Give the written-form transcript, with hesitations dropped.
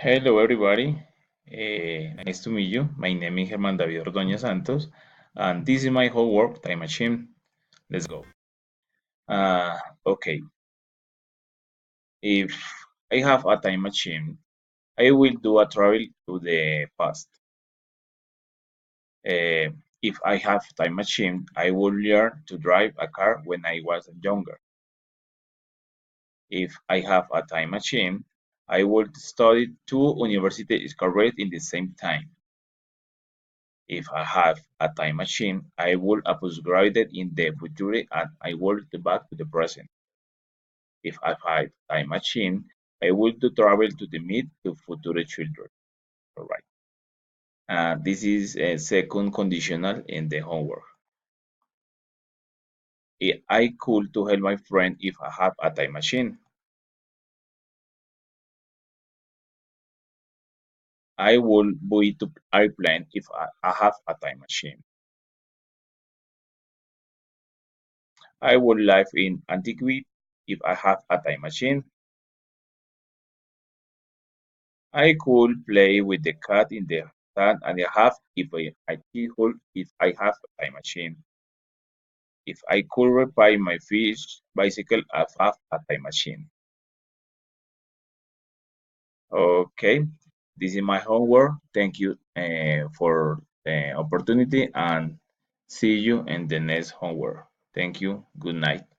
Hello, everybody. Nice to meet you. My name is Germán David Ordóñez Santos, and this is my homework time machine. Let's go. Uh, okay, if I have a time machine, I will do a travel to the past. Uh, if I have time machine, I will learn to drive a car when I was younger. If I have a time machine, I would study two university schools in the same time. If I have a time machine, I would upgrade it in the future and I would go back to the present. If I have a time machine, I would travel to the meet to future children. All right. This is a second conditional in the homework. I could to help my friend if I have a time machine. I would buy to airplane if I have a time machine. I would live in antiquity if I have a time machine. I could play with the cat in the sand and a half if I have a time machine. If I could repair my fish bicycle, I have a time machine. Okay, this is my homework. Thank you for the opportunity and see you in the next homework. Thank you. Good night.